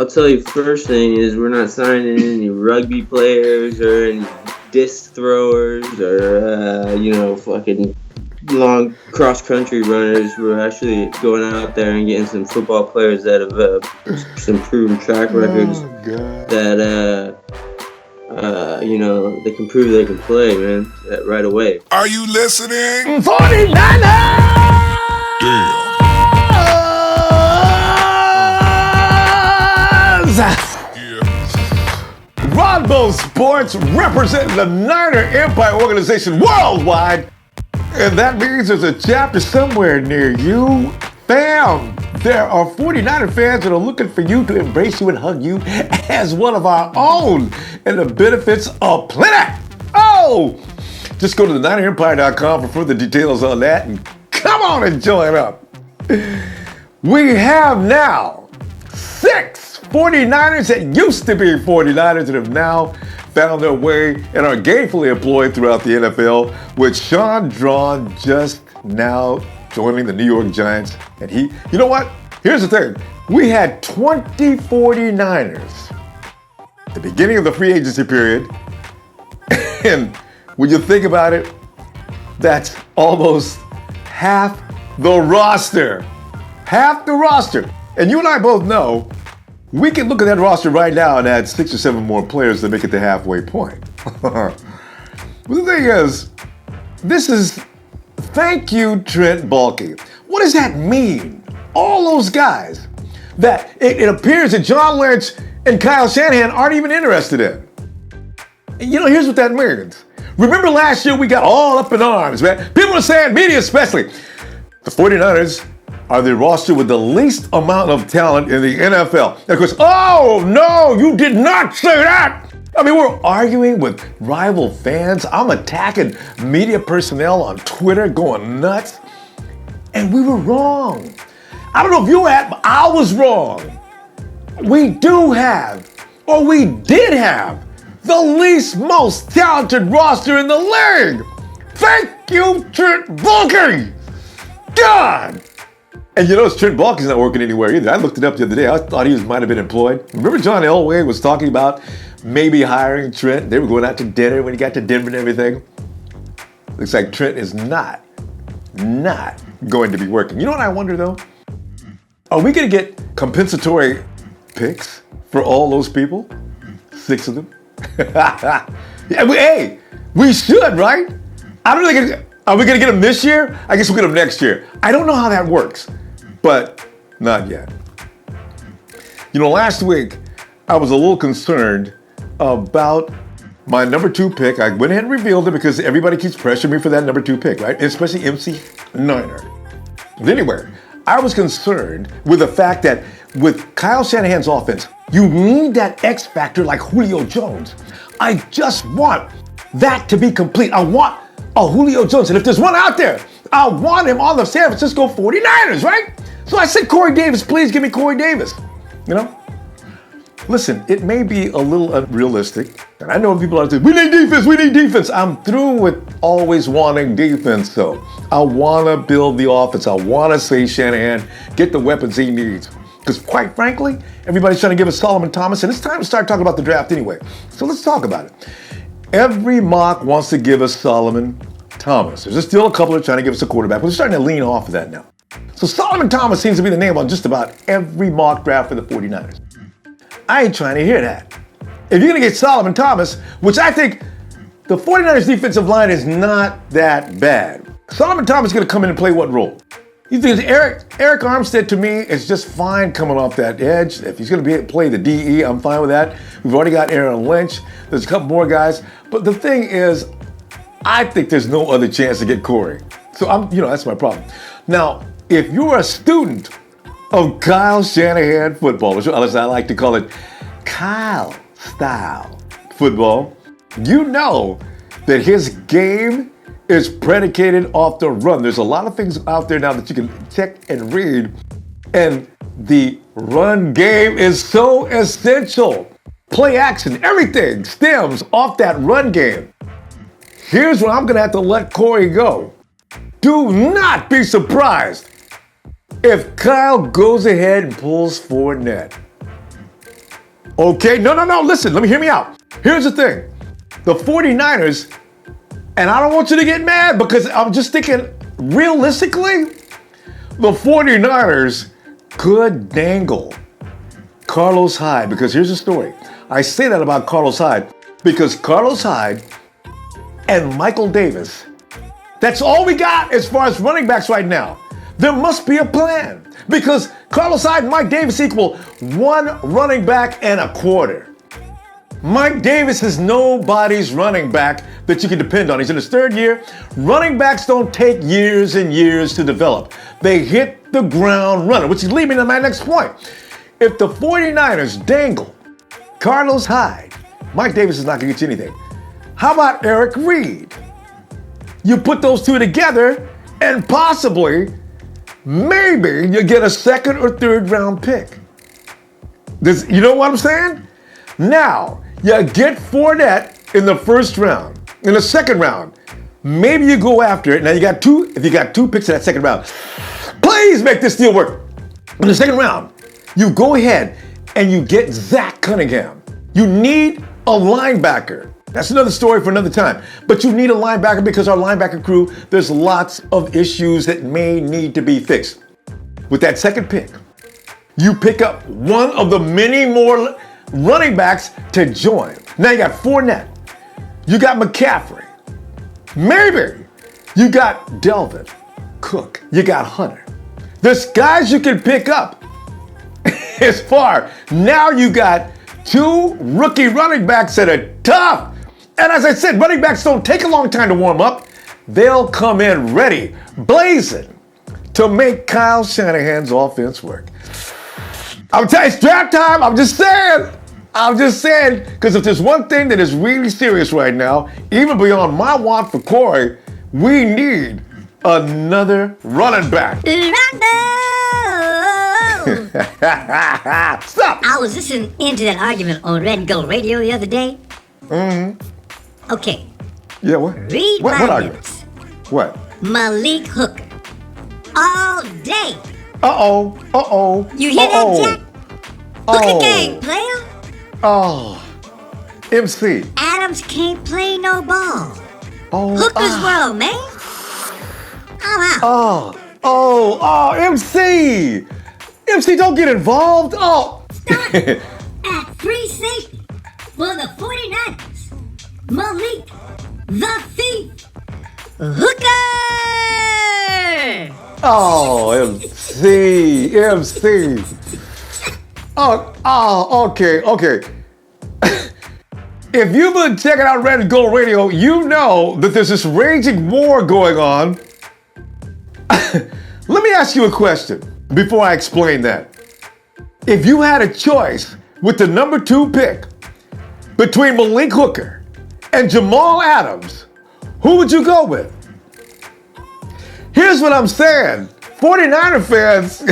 I'll tell you first thing is we're not signing any rugby players or any disc throwers or, fucking long cross-country runners. We're actually going out there and getting some football players that have some proven track records that, they can prove they can play, man, right away. Are you listening? 49ers! Damn. Ronbo Sports representing the Niner Empire organization worldwide. And that means there's a chapter somewhere near you. Fam, there are 49er fans that are looking for you to embrace you and hug you as one of our own. And the benefits are plenty. Oh, just go to theninerempire.com for further details on that. And come on and join up. We have now 6 49ers that used to be 49ers that have now found their way and are gainfully employed throughout the NFL, with Sean Drawn just now joining the New York Giants. And you know what? Here's the thing. We had 20 49ers at the beginning of the free agency period. And when you think about it, that's almost half the roster. Half the roster. And you and I both know we can look at that roster right now and add 6 or 7 more players to make it the halfway point. But the thing is, thank you, Trent Baalke. What does that mean? All those guys that it appears that John Lynch and Kyle Shanahan aren't even interested in. Here's what that means. Remember last year we got all up in arms, man. People are saying, media especially, the 49ers are the roster with the least amount of talent in the NFL. And of course, oh no, you did not say that. I mean, we're arguing with rival fans. I'm attacking media personnel on Twitter, going nuts. And we were wrong. I don't know if you were but I was wrong. We did have the least most talented roster in the league. Thank you, Trent Baalke. God. And Trent Baalke's not working anywhere either. I looked it up the other day. I thought he might have been employed. Remember John Elway was talking about maybe hiring Trent? They were going out to dinner when he got to Denver and everything. Looks like Trent is not going to be working. You know what I wonder though? Are we going to get compensatory picks for all those people? 6 of them? Yeah, we should, right? I don't think. Are we going to get them this year? I guess we'll get them next year. I don't know how that works, but not yet. Last week, I was a little concerned about my number 2 pick. I went ahead and revealed it because everybody keeps pressuring me for that number 2 pick, right? Especially MC Niner. But anyway, I was concerned with the fact that with Kyle Shanahan's offense, you need that X factor like Julio Jones. I just want that to be complete. I want a Julio Jones. And if there's one out there, I want him on the San Francisco 49ers, right? So I said, Corey Davis, please give me Corey Davis. Listen, it may be a little unrealistic. And I know people are saying, we need defense. I'm through with always wanting defense, though. I want to build the offense. I want to say Shanahan, get the weapons he needs. Because quite frankly, everybody's trying to give us Solomon Thomas, and it's time to start talking about the draft anyway. So let's talk about it. Every mock wants to give us Solomon Thomas. There's still a couple that are trying to give us a quarterback, but we're starting to lean off of that now. So Solomon Thomas seems to be the name on just about every mock draft for the 49ers. I ain't trying to hear that. If you're going to get Solomon Thomas, which I think the 49ers defensive line is not that bad. Solomon Thomas is going to come in and play what role? You think Eric Armstead, to me, is just fine coming off that edge. If he's going to play the DE, I'm fine with that. We've already got Aaron Lynch. There's a couple more guys. But the thing is, I think there's no other chance to get Corey. So that's my problem. Now, if you're a student of Kyle Shanahan football, or as I like to call it, Kyle style football, you know that his game is predicated off the run. There's a lot of things out there now that you can check and read, and the run game is so essential. Play action, everything stems off that run game. Here's where I'm going to have to let Corey go. Do not be surprised if Kyle goes ahead and pulls Fournette. Okay, no, listen, hear me out. Here's the thing. The 49ers, and I don't want you to get mad because I'm just thinking realistically, the 49ers could dangle Carlos Hyde, because here's the story. I say that about Carlos Hyde because Carlos Hyde and Michael Davis, that's all we got as far as running backs right now. There must be a plan because Carlos Hyde and Mike Davis equal one running back and a quarter. Mike Davis is nobody's running back that you can depend on. He's in his third year. Running backs don't take years and years to develop. They hit the ground running, which is leading me to my next point. If the 49ers dangle Carlos Hyde, Mike Davis is not going to get you anything. How about Eric Reid? You put those two together and possibly, maybe you get a second or third round pick. You know what I'm saying? Now, you get Fournette in the first round. In the second round, maybe you go after it. Now if you got two picks in that second round, please make this deal work. In the second round, you go ahead and you get Zach Cunningham. You need a linebacker. That's another story for another time. But you need a linebacker because our linebacker crew, there's lots of issues that may need to be fixed. With that second pick, you pick up one of the many more running backs to join. Now you got Fournette. You got McCaffrey. Maybe you got Delvin Cook. You got Hunter. There's guys you can pick up as far. Now you got two rookie running backs that are tough. And as I said, running backs don't take a long time to warm up. They'll come in ready, blazing, to make Kyle Shanahan's offense work. I'm telling you, it's draft time. I'm just saying, because if there's one thing that is really serious right now, even beyond my want for Corey, we need another running back. Stop. I was listening into that argument on Red Go Radio the other day. Mm-hmm. Okay. Yeah, what? Read what my argument? lips. What? Malik Hooker. All day. Uh-oh. You hear that, Jack? Hooker gang, player. Oh. MC. Adams can't play no ball. Oh. Hooker's world, man. I'm out. MC. MC, don't get involved. Start at free safety for the 49ers. Malik, the Thief, Hooker! Oh, MC. Okay. If you've been checking out Red and Gold Radio, you know that there's this raging war going on. Let me ask you a question before I explain that. If you had a choice with the number 2 pick between Malik Hooker and Jamal Adams, who would you go with? Here's what I'm saying. 49er fans,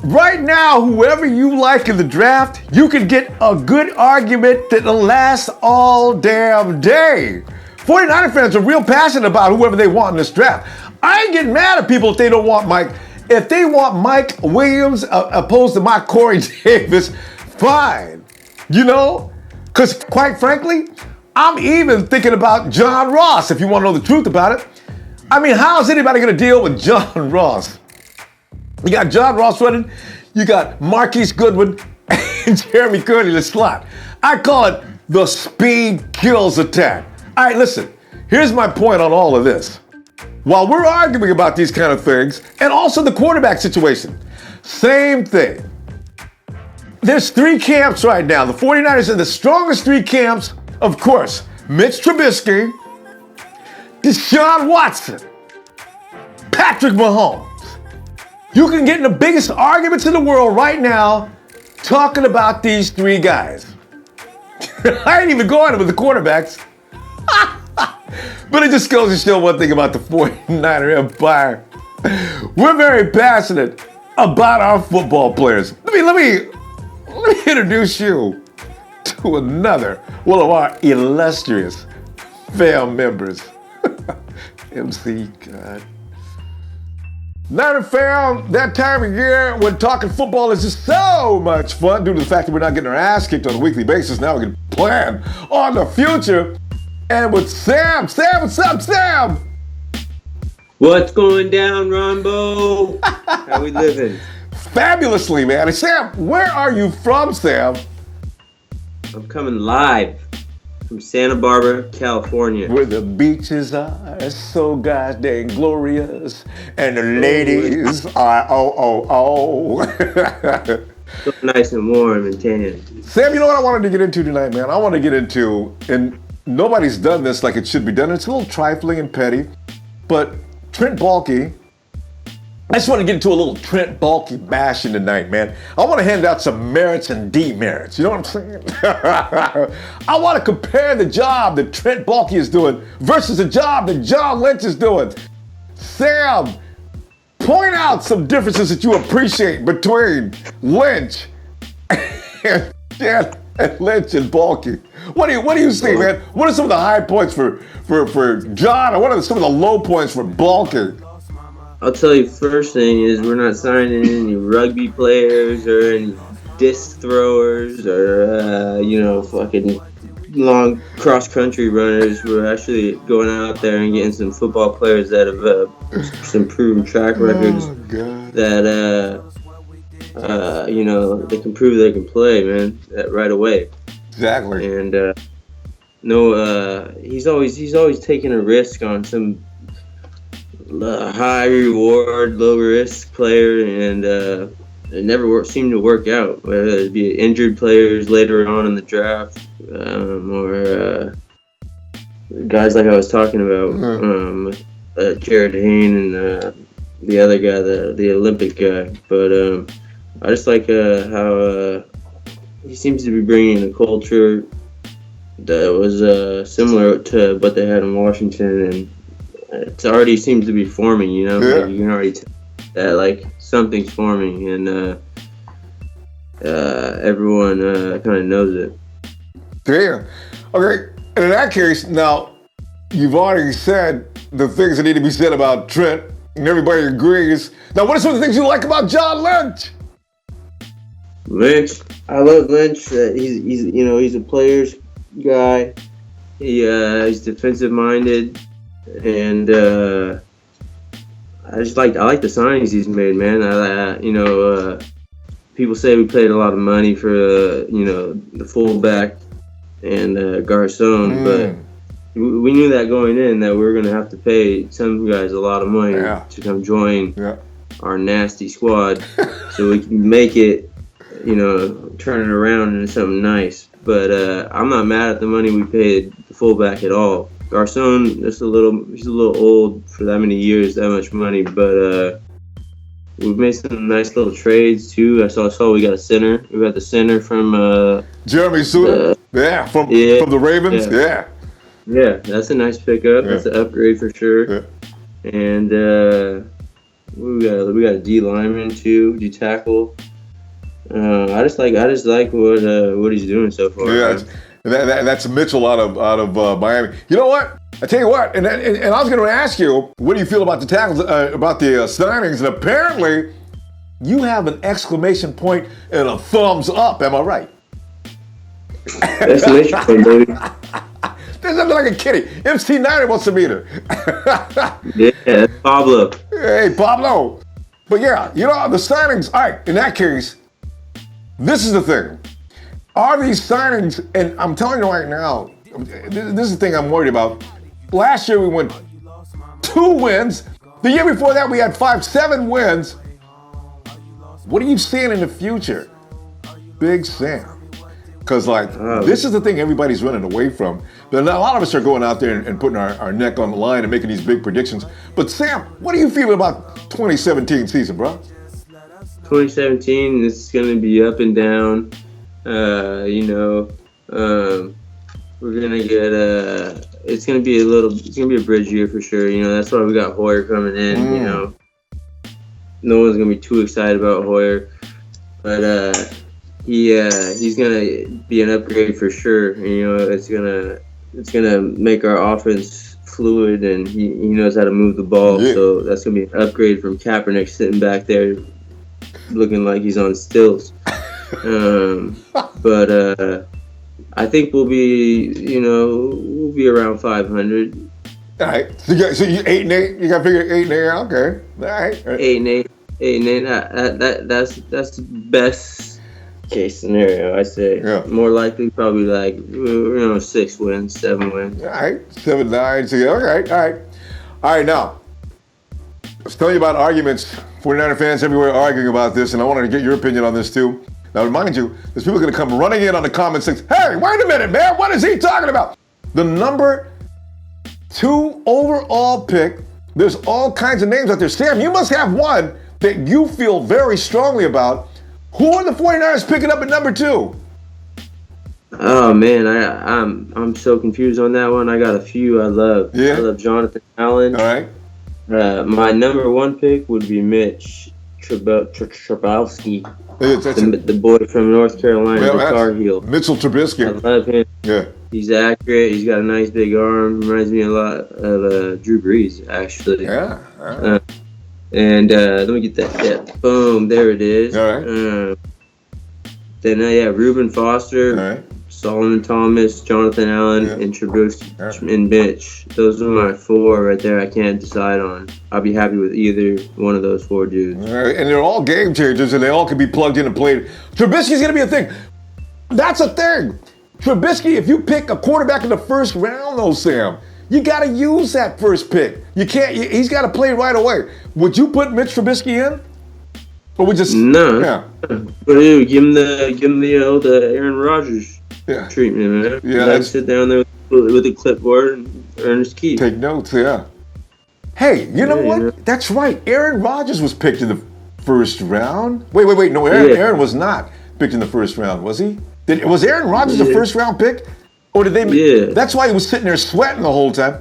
right now, whoever you like in the draft, you can get a good argument that'll last all damn day. 49er fans are real passionate about whoever they want in this draft. I ain't getting mad at people if they don't want Mike. If they want Mike Williams opposed to my Corey Davis, fine. You know? Because quite frankly, I'm even thinking about John Ross, if you want to know the truth about it. I mean, how is anybody going to deal with John Ross? You got John Ross running, you got Marquise Goodwin, and Jeremy Kearney in the slot. I call it the speed kills attack. All right, listen, here's my point on all of this. While we're arguing about these kind of things, and also the quarterback situation, same thing. There's 3 camps right now. The 49ers are the strongest 3 camps, of course. Mitch Trubisky, Deshaun Watson, Patrick Mahomes. You can get in the biggest arguments in the world right now talking about these 3 guys. I ain't even going with the quarterbacks. But it just goes to show one thing about the 49er empire. We're very passionate about our football players. Let me introduce you to another one of our illustrious fam members. MC, God. Leonard found that time of year when talking football is just so much fun due to the fact that we're not getting our ass kicked on a weekly basis. Now we can plan on the future. And with Sam. Sam, what's up, Sam? What's going down, Ronbo? How we living? Fabulously, man. And Sam, where are you from, Sam? I'm coming live from Santa Barbara, California. Where the beaches are so goddamn glorious, and the ladies are oh. So nice and warm and tan. Sam, you know what I wanted to get into tonight, man? I want to get into, and nobody's done this like it should be done. It's a little trifling and petty, but Trent Baalke, I just want to get into a little Trent Baalke bashing tonight, man. I want to hand out some merits and demerits. You know what I'm saying? I want to compare the job that Trent Baalke is doing versus the job that John Lynch is doing. Sam, point out some differences that you appreciate between Lynch and Lynch and Baalke. What do you see, man? What are some of the high points for John, and what are some of the low points for Baalke? I'll tell you, first thing is we're not signing any rugby players or any disc throwers or, fucking long cross-country runners. We're actually going out there and getting some football players that have some proven track records that, they can prove they can play, man, right away. Exactly. And, he's always taking a risk on some high reward, low risk player, and it never seemed to work out. Whether it be injured players later on in the draft, or guys like I was talking about, Jared Hayne and the other guy, the Olympic guy. But I just like how he seems to be bringing a culture that was similar to what they had in Washington, and it already seems to be forming, you know? Yeah. You can already tell that, like, something's forming, and everyone kind of knows it. Damn. Okay, and in that case, now, you've already said the things that need to be said about Trent, and everybody agrees. Now, what are some of the things you like about John Lynch? Lynch, I love Lynch. He's a player's guy. He's defensive minded. And I like the signings he's made, man. People say we paid a lot of money for the fullback and Garcon, but we knew that going in that we were going to have to pay some guys a lot of money to come join our nasty squad, so we can make it, turn it around into something nice. But I'm not mad at the money we paid the fullback at all. Garcon, he's a little old for that many years, that much money, but we've made some nice little trades too. I saw we got a center. We got the center from Jeremy Suter, from the Ravens, Yeah, that's a nice pickup. That's an upgrade for sure. Yeah. And we got a D lineman too, D tackle. I just like what he's doing so far. Yeah. That's Mitchell out of Miami. You know what? I tell you what, and I was going to ask you, what do you feel about the tackles, about the signings? And apparently, you have an exclamation point and a thumbs up. Am I right? Exclamation point, baby. There's nothing like a kitty. MC90 wants to meet her. Yeah, that's Pablo. Hey, Pablo. But yeah, the signings. All right, in that case, this is the thing. Are these signings, and I'm telling you right now, this is the thing I'm worried about. Last year we went 2 wins. The year before that we had 7 wins. What are you seeing in the future, Big Sam? Because this is the thing everybody's running away from. But a lot of us are going out there and putting our neck on the line and making these big predictions. But Sam, what do you feel about 2017 season, bro? 2017 is going to be up and down. We're gonna get it's gonna be a bridge year for sure. That's why we got Hoyer coming in. No one's gonna be too excited about Hoyer, but he's gonna be an upgrade for sure. It's gonna make our offense fluid and he knows how to move the ball. Yeah. So that's gonna be an upgrade from Kaepernick sitting back there looking like he's on stilts. But I think we'll be around 500. All right. So you 8-8. You got to figure 8-8 out. Okay. All right. 8-8. That's the best case scenario, I say. Yeah. More likely, probably like 6 wins, 7 wins. All right. 7-9. So okay. All right. Now, I was telling you about arguments. 49er fans everywhere arguing about this, and I wanted to get your opinion on this too. Now, remind you, there's people going to come running in on the comment section. Hey, wait a minute, man. What is he talking about? The number 2 overall pick. There's all kinds of names out there. Sam, you must have one that you feel very strongly about. Who are the 49ers picking up at number 2? Oh man, I'm so confused on that one. I got a few I love. Yeah. I love Jonathan Allen. All right. My number 1 pick would be Mitch Trubisky. The boy from North Carolina, the Tar Heel. Mitchell Trubisky. I love him. Yeah. He's accurate. He's got a nice big arm. Reminds me a lot of Drew Brees, actually. Yeah. And let me get that. Yeah. Boom. There it is. All right. Then, Reuben Foster, All right. Solomon Thomas, Jonathan Allen, and Trubisky and Mitch. Those are my 4 right there I can't decide on. I'll be happy with either one of those 4 dudes. All right. And they're all game changers, and they all can be plugged in and played. Trubisky's going to be a thing. That's a thing. Trubisky, if you pick a quarterback in the first round, though, Sam, you got to use that first pick. You can't. He's got to play right away. Would you put Mitch Trubisky in? Or we just no? But dude, give him the old Aaron Rodgers treatment, man. Yeah, let him sit down there with a clipboard and earn his keep. Take notes, yeah. Hey, you know what? That's right. Aaron Rodgers was picked in the first round. Wait. No, Aaron was not picked in the first round, was he? Was Aaron Rodgers a first round pick? Or did they? Yeah. That's why he was sitting there sweating the whole time.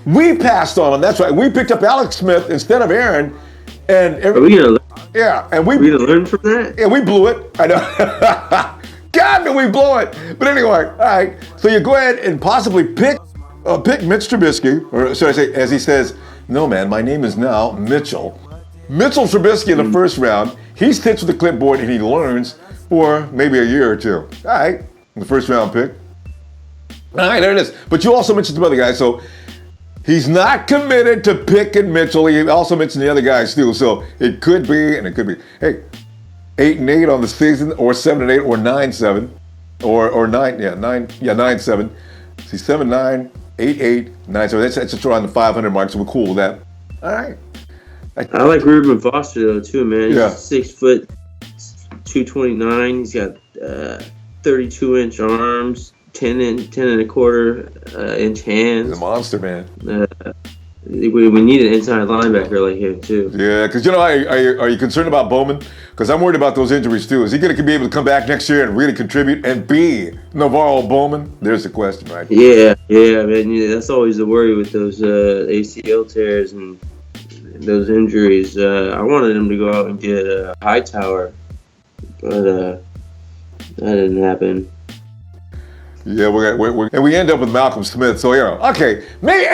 We passed on him. That's right. We picked up Alex Smith instead of Aaron. And are we gonna learn? Yeah, and we gonna learn from that? Yeah, we blew it. I know. God, did we blow it? But anyway, all right. So you go ahead and possibly pick Mitch Trubisky, or should I say, as he says, no man, my name is now Mitchell. Mitchell Trubisky in the first round. He sits with the clipboard and he learns for maybe a year or 2. All right, the first round pick. All right, there it is. But you also mentioned some other guys, so he's not committed to picking Mitchell. He also mentioned the other guys too, so it could be, and it could be, hey, 8-8 on the season, or 7-8, or 9-7, or 9-7. See, 7-9, 8-8, 9-7. That's just around the 500 mark, so we're cool with that. All right. I like Reuben Foster though too, man. He's Yeah. 6 foot, 229. He's got 32-inch arms, 10 and a quarter inch hands. He's a monster, man. We need an inside linebacker like him too. Yeah, because are you concerned about Bowman? Because I'm worried about those injuries too. Is he going to be able to come back next year and really contribute and be Navarro Bowman? There's the question, right? Yeah, man. That's always the worry with those ACL tears and those injuries. I wanted him to go out and get a Hightower, but that didn't happen. Yeah, and we end up with Malcolm Smith. So okay, maybe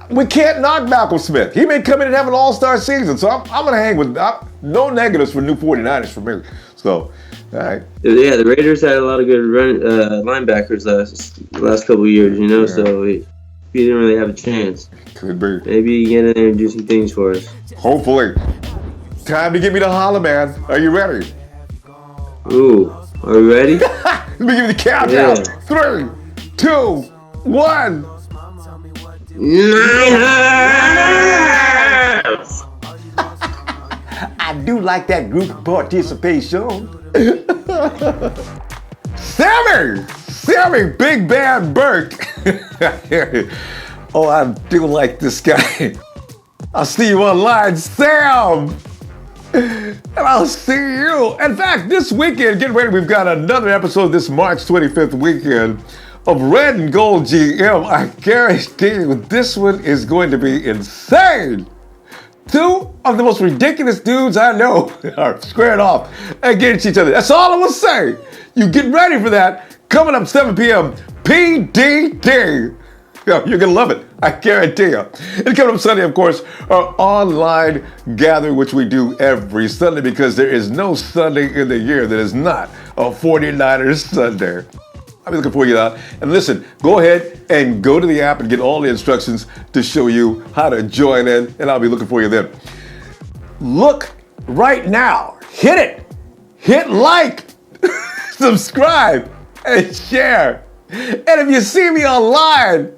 we can't knock Malcolm Smith. He may come in and have an all-star season. So I'm going to hang with no negatives for new 49ers for me. So, all right. Yeah, the Raiders had a lot of good linebackers last couple of years, so he didn't really have a chance. Could be. Maybe you get in there and do some things for us. Hopefully. Time to give me the holla, man. Are you ready? Ooh, are we ready? Let me give you the countdown. Yeah. 3, 2, 1. Niners! I do like that group participation. Sammy, Big Bad Burke. Oh, I do like this guy. I'll see you online, Sam. And I'll see you. In fact, this weekend, get ready. We've got another episode this March 25th weekend of Red and Gold GM. I guarantee you this one is going to be insane. 2 of the most ridiculous dudes I know are squaring off against each other. That's all I will say. You get ready for that. Coming up 7 p.m. PDD. You're going to love it. I guarantee you. And coming up Sunday, of course, our online gathering, which we do every Sunday because there is no Sunday in the year that is not a 49ers Sunday. I'll be looking for you out. And listen, go ahead and go to the app and get all the instructions to show you how to join in, and I'll be looking for you then. Look right now. Hit it. Hit like, subscribe, and share. And if you see me online,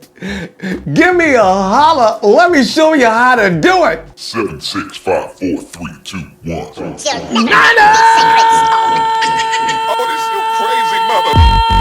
give me a holler. Let me show you how to do it. 7, 6, 5, 4, 3, 2, 1. Niners! Oh, this you crazy mother.